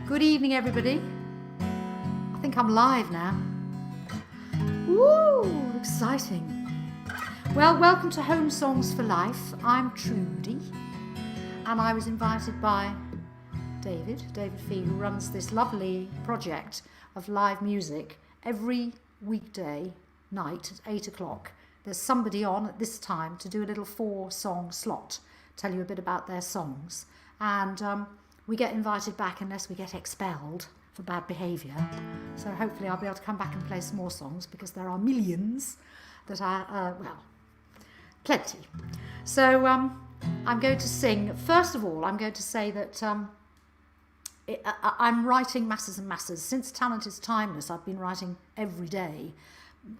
Good evening, everybody. I think I'm live now. Woo, exciting. Well, welcome to Home Songs for Life. I'm Trudi, and I was invited by David Fee, who runs this lovely project of live music every weekday night at 8 o'clock. There's somebody on at this time to do a little 4-song slot, tell you a bit about their songs. And we get invited back unless we get expelled for bad behaviour. So hopefully I'll be able to come back and play some more songs, because there are millions that are, plenty. So I'm going to sing. First of all, I'm going to say that I'm writing masses and masses. Since Talent is Timeless, I've been writing every day,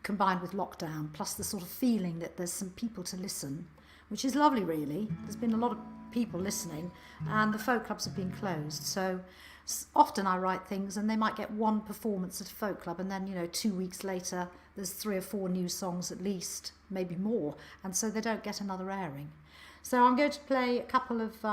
combined with lockdown, plus the sort of feeling that there's some people to listen, which is lovely, really. There's been a lot of people listening, and the folk clubs have been closed. So often I write things and they might get one performance at a folk club, and then 2 weeks later there's 3 or 4 new songs at least, maybe more, and so they don't get another airing. So I'm going to play a couple of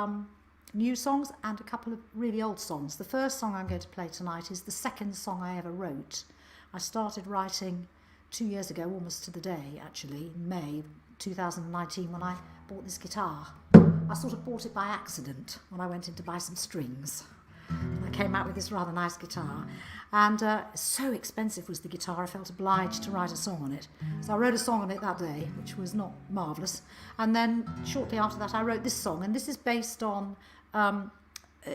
new songs and a couple of really old songs. The first song I'm going to play tonight is the second song I ever wrote. I started writing 2 years ago, almost to the day actually, in May 2019, when I bought this guitar. I sort of bought it by accident when I went in to buy some strings. And I came out with this rather nice guitar, and so expensive was the guitar, I felt obliged to write a song on it. So I wrote a song on it that day, which was not marvellous, and then shortly after that I wrote this song, and this is based on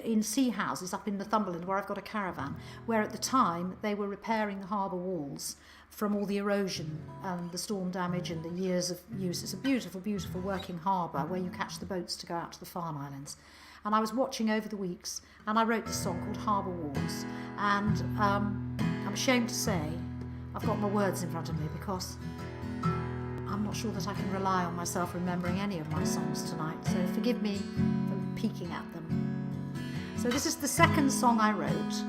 in sea houses up in Northumberland, where I've got a caravan, where at the time they were repairing the Harbour Wars from all the erosion and the storm damage and the years of use. It's a beautiful, beautiful working harbour where you catch the boats to go out to the Farne Islands. And I was watching over the weeks, and I wrote this song called Harbour Wars. And I'm ashamed to say I've got my words in front of me, because I'm not sure that I can rely on myself remembering any of my songs tonight. So forgive me for peeking at them. So this is the second song I wrote.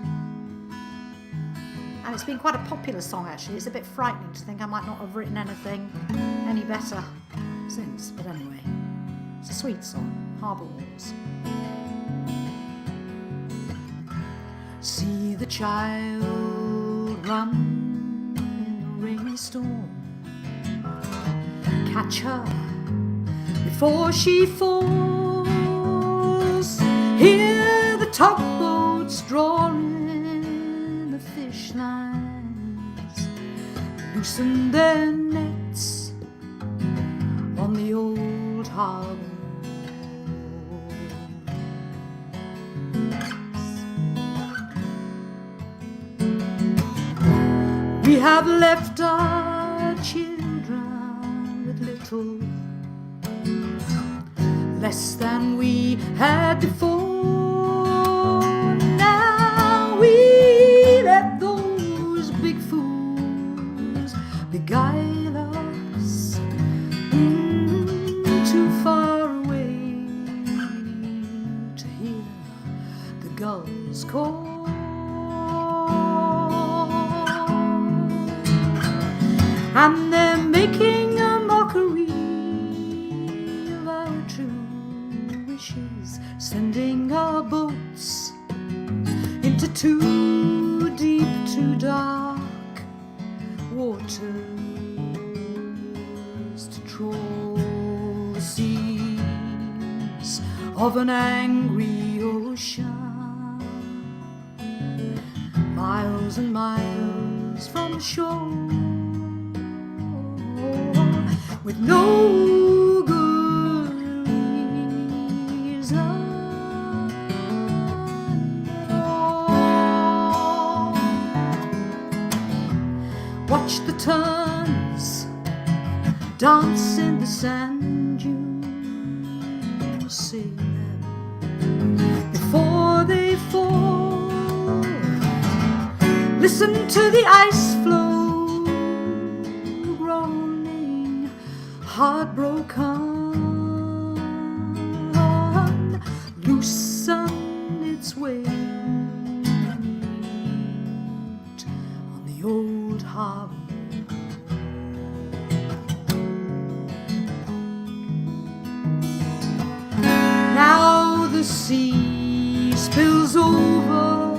And it's been quite a popular song, actually. It's a bit frightening to think I might not have written anything any better since. But anyway, it's a sweet song, Harbour Wars. See the child run in the rainy storm. Catch her before she falls. Hear the tugboats drawing the fish lines. Loosen their nets on the old harbour. We have left our children with little less than we had before. Now we let those big fools beguile us too far away to hear the gulls call. And they're making a mockery of our true wishes, sending our boats into too deep, too dark waters to trawl the seas of an angry ocean, miles and miles from the shore, with no good reason at all. Watch the terns dance in the sand dunes, see them before they fall. Listen to the ice flow heartbroken, loosen its weight on the old harbour. Now the sea spills over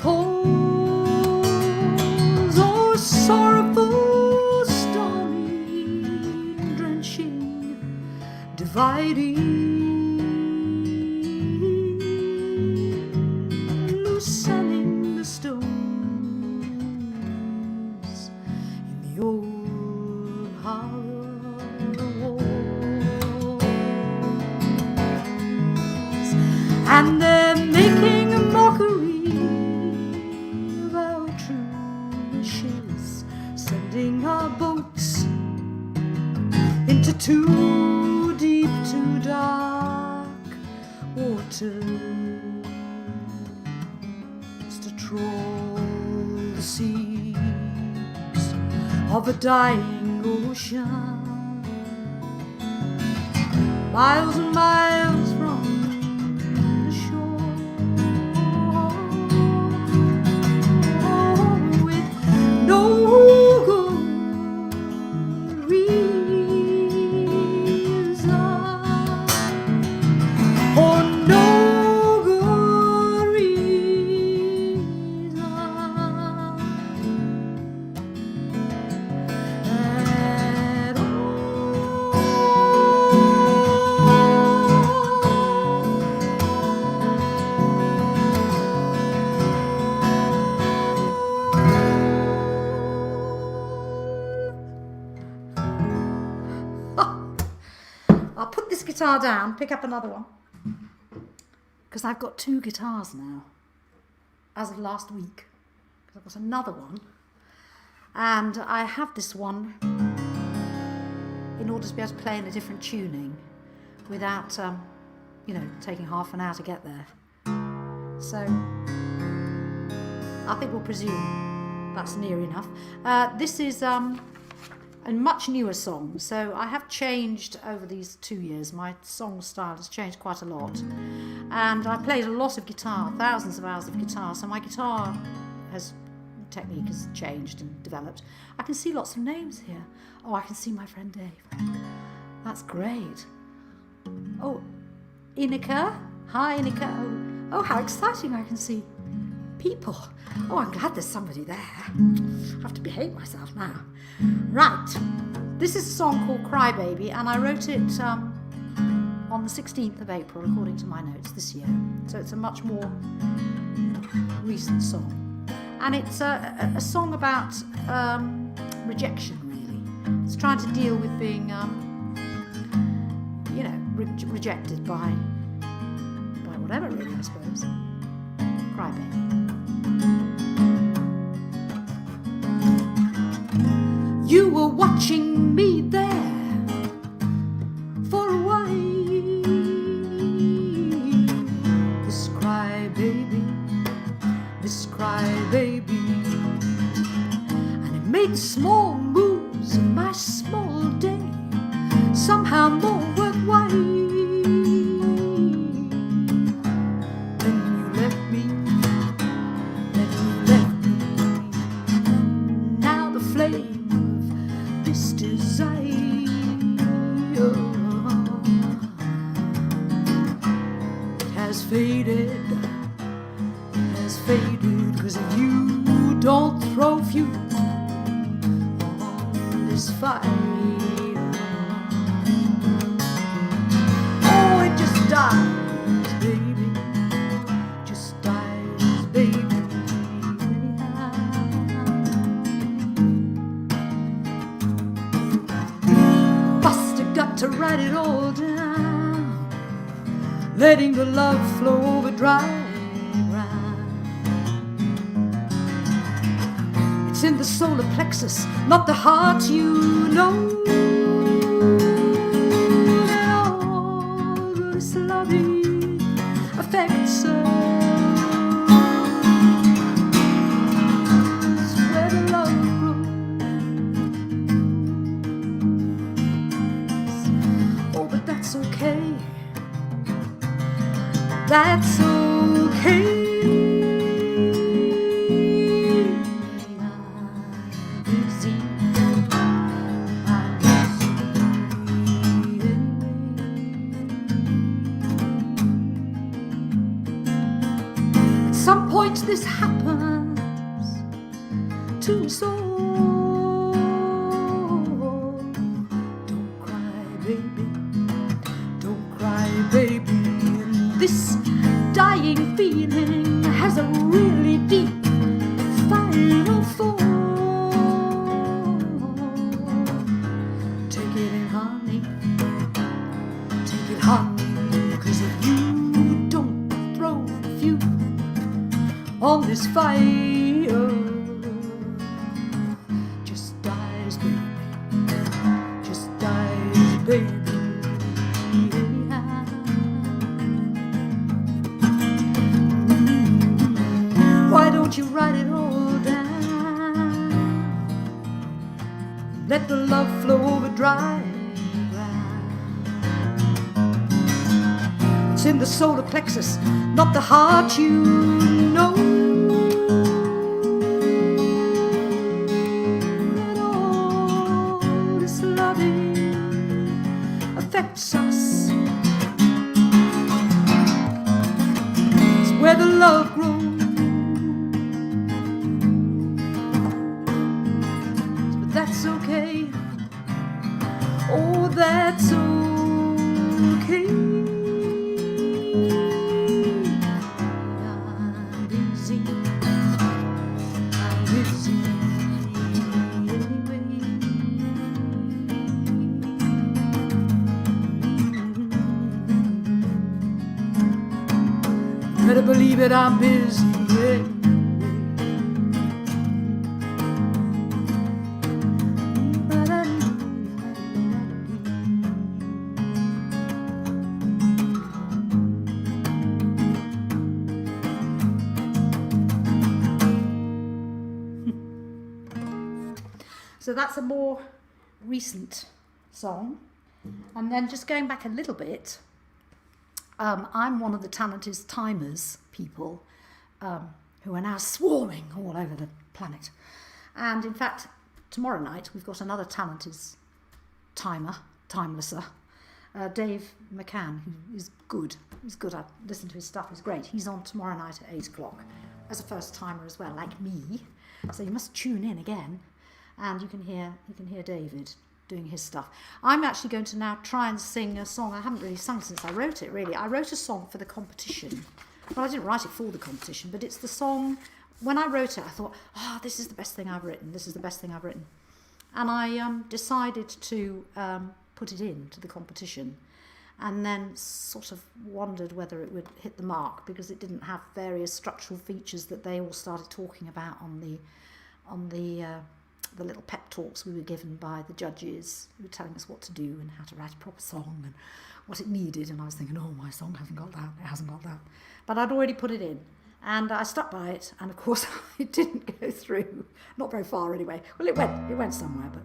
pause, or sorrowful, stormy, drenching, dividing, loosening the stones in the old Harbour Wars, and they're making a mockery of our true wishes, sending our boats into too deep, too dark waters to trawl the seas of a dying ocean, miles and miles from the shore, with no good reason, or no good reason at all. I'll put this guitar down, pick up another one, because I've got 2 guitars now, as of last week, because I've got another one, and I have this one in order to be able to play in a different tuning without, taking half an hour to get there. So I think we'll presume that's near enough. This is a much newer song, so I have changed over these 2 years. My song style has changed quite a lot, and I played a lot of guitar, thousands of hours of guitar, so my guitar technique has changed and developed. I can see lots of names here. Oh, I can see my friend Dave. That's great. Oh, Inika. Hi, Inika. Oh, how exciting. I can see people. Oh, I'm glad there's somebody there. I have to behave myself now. Right. This is a song called Cry Baby, and I wrote it on the 16th of April, according to my notes, this year. So it's a much more recent song. And it's a song about rejection, really. It's trying to deal with being, rejected by whatever, really, I suppose. Cry Baby. You were watching me there for a while. This cry baby, and it made small moves in my small day somehow more worthwhile. Then you left me. Now the flame of this desire has faded, cause you don't throw fuel on this fire. Oh, it just dies, baby, just dies, baby, anyhow. Bust a gut to write it all down, letting the love flow over dry. It's in the solar plexus, not the heart, you know. And all this loving affects us where the love grows. Oh, but that's okay. That's okay. This happened to soar. Don't cry, baby, don't cry, baby. This dying feeling has a really deep final form. Take it in, honey, take it, honey, 'cause if you don't throw fuel on this fire, just dies, baby, just dies, baby. Why don't you write it all down? Let the love flow over dry ground. It's in the solar plexus, not the heart, you know. And all this loving affects us. It's where the love grows. That's okay. Oh, that's okay. I'm busy. I'm busy anyway. Better believe it, I'm busy. Yeah. So that's a more recent song. And then just going back a little bit, I'm one of the talented timers people who are now swarming all over the planet. And in fact, tomorrow night we've got another talented timelesser, Dave McCann, who is good. He's good. I listen to his stuff. He's great. He's on tomorrow night at 8 o'clock as a first timer as well, like me. So you must tune in again. And you can hear David doing his stuff. I'm actually going to now try and sing a song I haven't really sung since I wrote it, really. I wrote a song for the competition. Well, I didn't write it for the competition, but it's the song. When I wrote it, I thought, oh, this is the best thing I've written. This is the best thing I've written. And I decided to put it into the competition, and then sort of wondered whether it would hit the mark, because it didn't have various structural features that they all started talking about on the little pep talks we were given by the judges, who were telling us what to do and how to write a proper song and what it needed. And I was thinking, oh, my song hasn't got that, it hasn't got that. But I'd already put it in, and I stuck by it, and of course it didn't go through, not very far anyway. Well, it went somewhere, but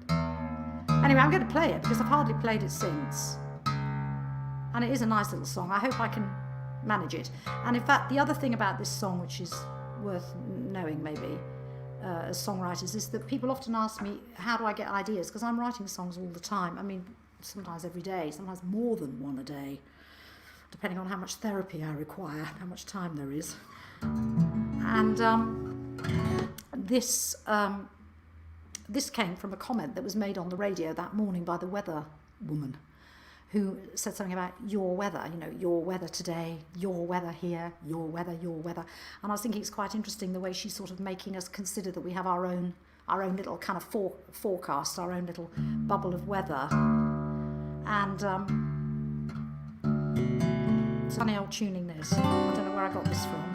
anyway, I'm going to play it because I've hardly played it since. And it is a nice little song. I hope I can manage it. And in fact, the other thing about this song, which is worth knowing maybe, as songwriters, is that people often ask me, how do I get ideas? Because I'm writing songs all the time. I mean, sometimes every day, sometimes more than one a day, depending on how much therapy I require, how much time there is. And this came from a comment that was made on the radio that morning by the weather woman, who said something about your weather, your weather today, your weather here, your weather, your weather. And I was thinking it's quite interesting the way she's sort of making us consider that we have our own little kind of forecast, our own little bubble of weather. And it's funny old tuning this. I don't know where I got this from.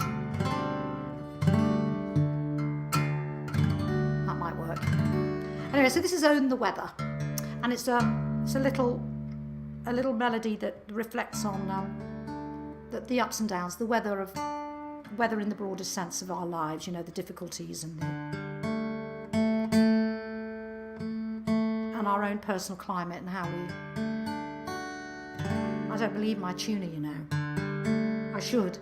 That might work. Anyway, so this is Own the Weather. And it's a little melody that reflects on the ups and downs, the weather in the broadest sense of our lives, the difficulties and our own personal climate and how we... I don't believe my tuner, I should.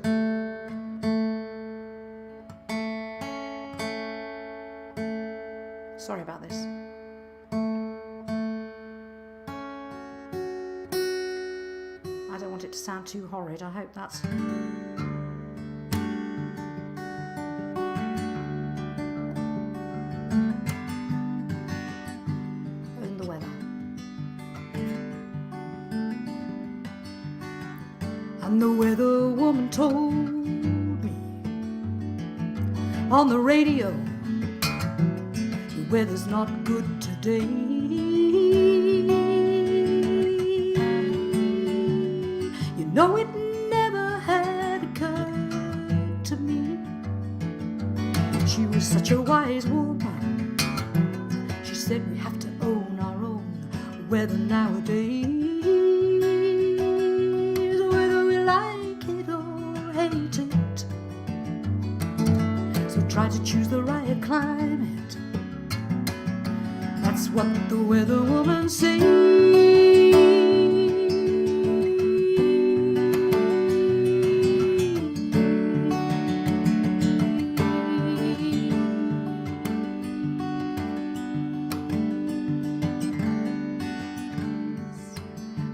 Sorry about this. I don't want it to sound too horrid. I hope that's... And the weather woman told me on the radio, the weather's not good today. You know, it never had occurred to me. She was such a wise woman. She said we have to own our own weather nowadays. Whether we like it or hate it, so try to choose the right climate. That's what the weather woman says.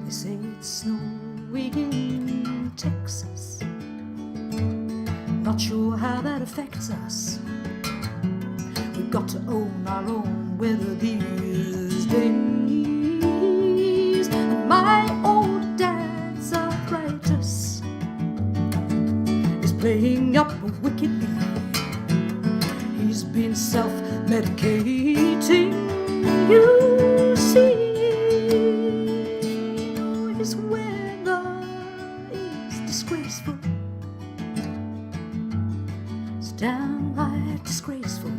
They say it's snowing in Texas. Not sure how that affects us. We've got to own our own weather these days. And my old dad's arthritis is playing up wickedly. He's been self-medicating, you see. His weather is disgraceful. It's downright disgraceful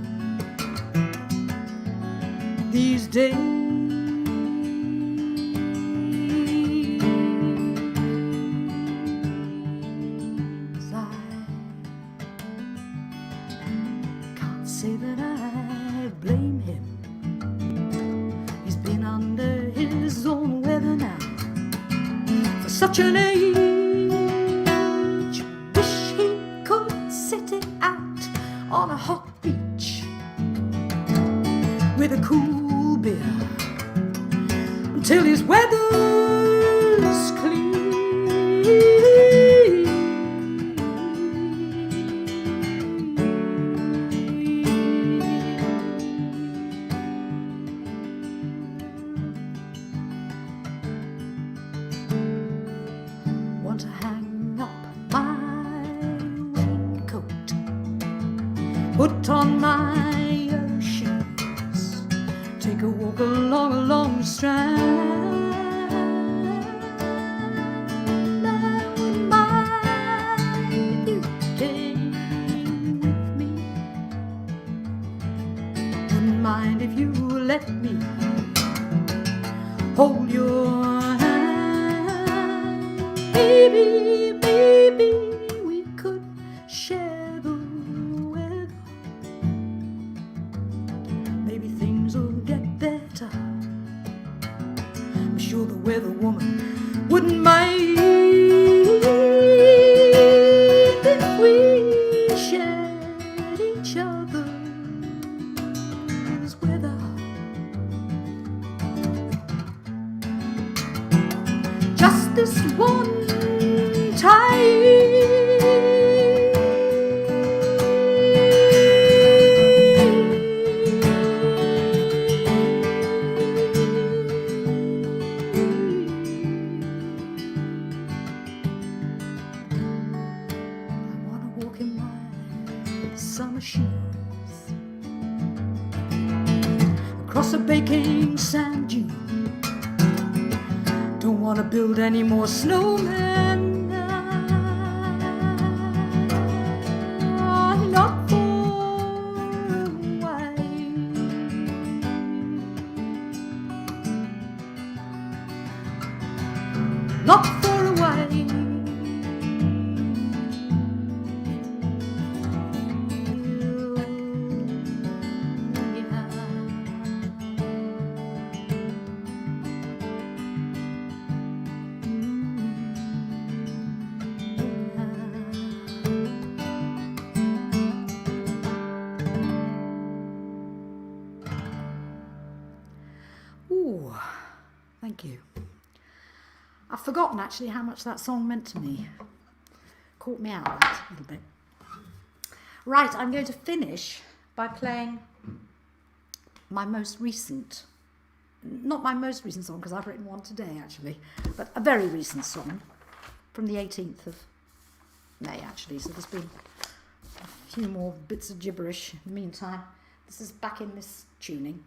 these days. I can't say that I blame him. He's been under his own weather now for such an age. Wish he could sit it out on a hot beach with a cool beer until his weather's clean. Want to hang up my raincoat, put on my shoes, take a walk along a long strand. I wouldn't mind if you came with me. Wouldn't mind if you let me hold your hand. Maybe, maybe we could share the weather. Maybe things will get better. I'm sure the weather woman wouldn't mind if we shared each other's weather. Just this one time. In my summer shoes across a baking sand dune. Don't want to build any more snowmen. Not for a while. Not for a while. Ooh, thank you. I've forgotten actually how much that song meant to me. Caught me out that a little bit. Right, I'm going to finish by playing my most recent, not my most recent song because I've written one today actually, but a very recent song. from the 18th of May, actually, so there's been a few more bits of gibberish in the meantime. This is back in this tuning.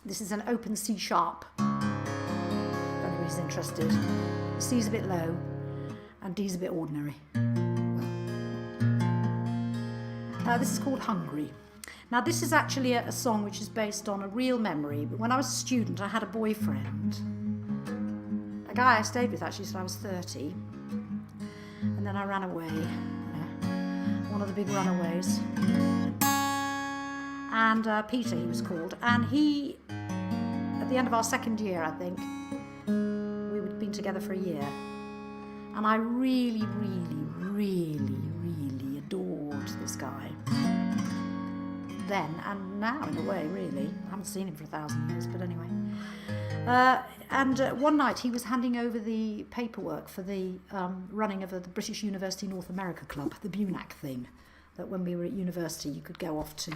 This is an open C sharp, if anybody's interested. C's a bit low, and D's a bit ordinary. This is called Hungry. Now this is actually a song which is based on a real memory, but when I was a student I had a boyfriend, a guy I stayed with actually till I was 30, and then I ran away, one of the big runaways, and Peter he was called, and he, at the end of our second year I think, we had been together for a year, and I really adored this guy then and now, in a way, really. I haven't seen him for 1,000 years, but anyway. And one night he was handing over the paperwork for the running of the British University North America Club, the BUNAC thing, that when we were at university you could go off to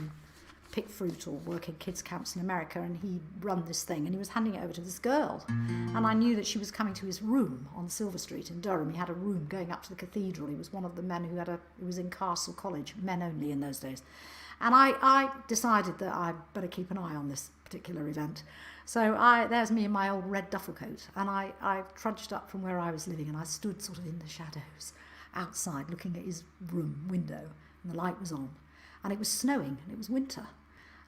pick fruit or work in kids' camps in America, and he'd run this thing, and he was handing it over to this girl. And I knew that she was coming to his room on Silver Street in Durham. He had a room going up to the cathedral. He was one of the men who was in Castle College, men only in those days. And I decided that I'd better keep an eye on this particular event. So there's me in my old red duffel coat, and I trudged up from where I was living, and I stood sort of in the shadows outside looking at his room window, and the light was on. And it was snowing, and it was winter.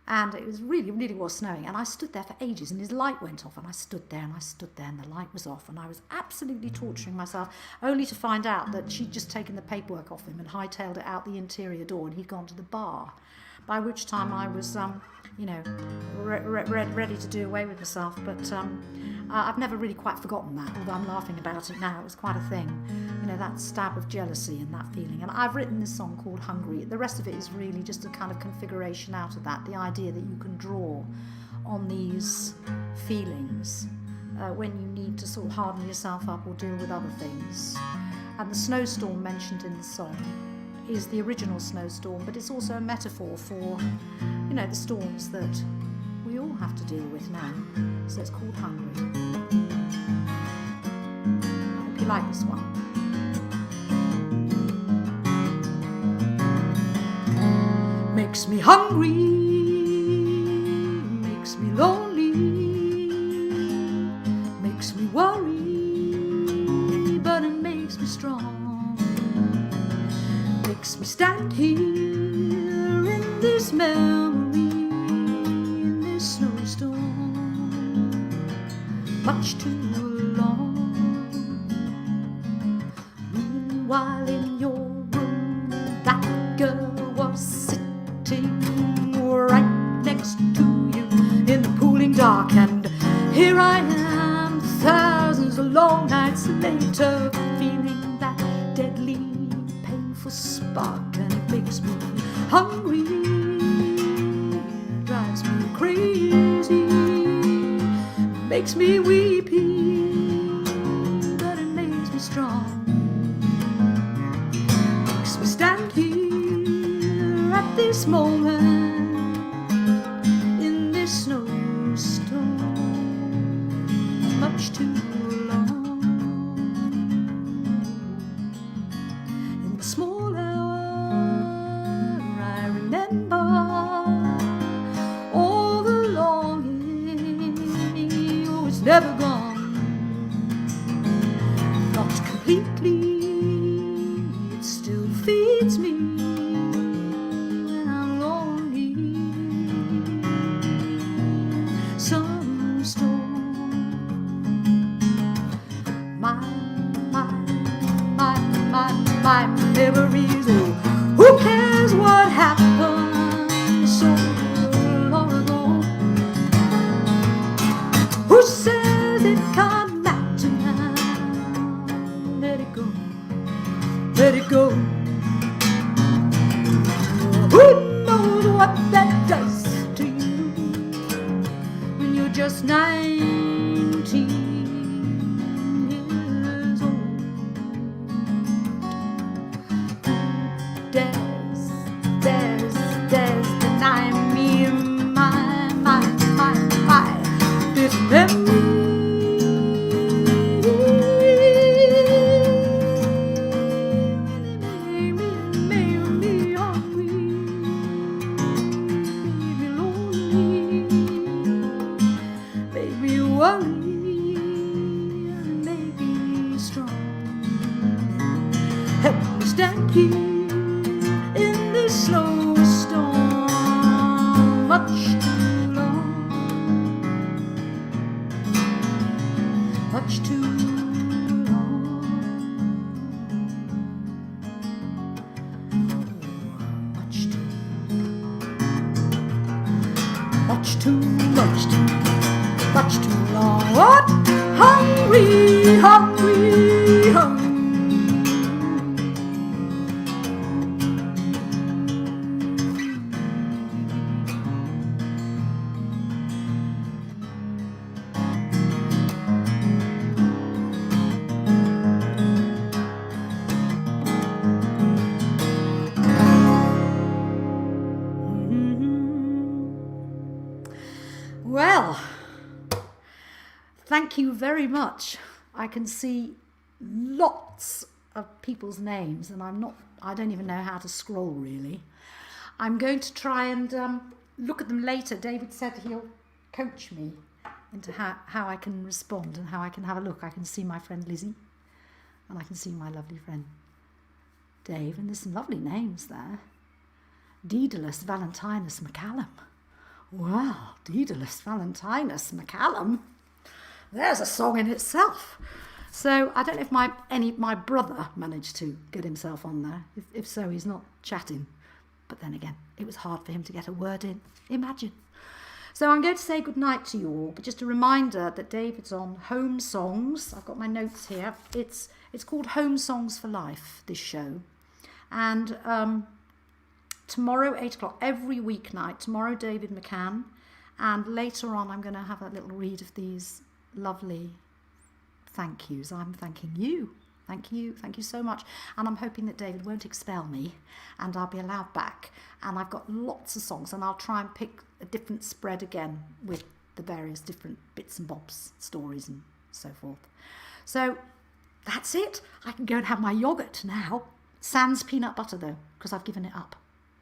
And it was really was snowing, and I stood there for ages, and his light went off, and I stood there, and the light was off, and I was absolutely torturing myself, only to find out that she'd just taken the paperwork off him and hightailed it out the interior door, and he'd gone to the bar, by which time I was, ready to do away with myself, but I've never really quite forgotten that, although I'm laughing about it now. It was quite a thing, that stab of jealousy and that feeling. And I've written this song called Hungry. The rest of it is really just a kind of configuration out of that, the idea that you can draw on these feelings when you need to sort of harden yourself up or deal with other things. And the snowstorm mentioned in the song is the original snowstorm, but it's also a metaphor for, the storms that we all have to deal with now. So it's called Hungry. I hope you like this one. Makes me hungry, makes me lonely, makes me worry, but it makes me strong. Makes me stand here in this memory, in this snowstorm, much too long. Meanwhile in your room, that girl was sitting right next to you in the cooling dark, and here I am, thousands of long nights later, feeling that deadly painful spark, and it makes me hungry, drives me crazy, makes me weepy, but it makes me strong. Makes me stand here at this moment in this snowstorm, much too long. In the small hour I remember all the longing, oh, it's never gone, not completely. It still feeds me when I'm lonely. Some storm, my memories. Oh, who cares what happened so long ago? Who says it can't matter now? Let it go, let it go. Who knows what that does to you when you're just 19 years old? Dares deny me my this memory. much too long. What? Hungry, hungry, hungry. Well, thank you very much. I can see lots of people's names and I don't even know how to scroll really. I'm going to try and look at them later. David said he'll coach me into how I can respond and how I can have a look. I can see my friend Lizzie and I can see my lovely friend Dave, and there's some lovely names there. Daedalus Valentinus McCallum. Wow, Daedalus Valentinus McCallum. There's a song in itself. So I don't know if my brother managed to get himself on there. If so, he's not chatting. But then again, it was hard for him to get a word in. Imagine. So I'm going to say goodnight to you all, but just a reminder that David's on Home Songs. I've got my notes here. It's called Home Songs for Life, this show. And tomorrow, 8 o'clock, every weeknight. Tomorrow, David McCann. And later on, I'm going to have a little read of these lovely thank yous. I'm thanking you. Thank you so much. And I'm hoping that David won't expel me and I'll be allowed back. And I've got lots of songs and I'll try and pick a different spread again with the various different bits and bobs, stories and so forth. So that's it. I can go and have my yoghurt now. Sans peanut butter though, because I've given it up.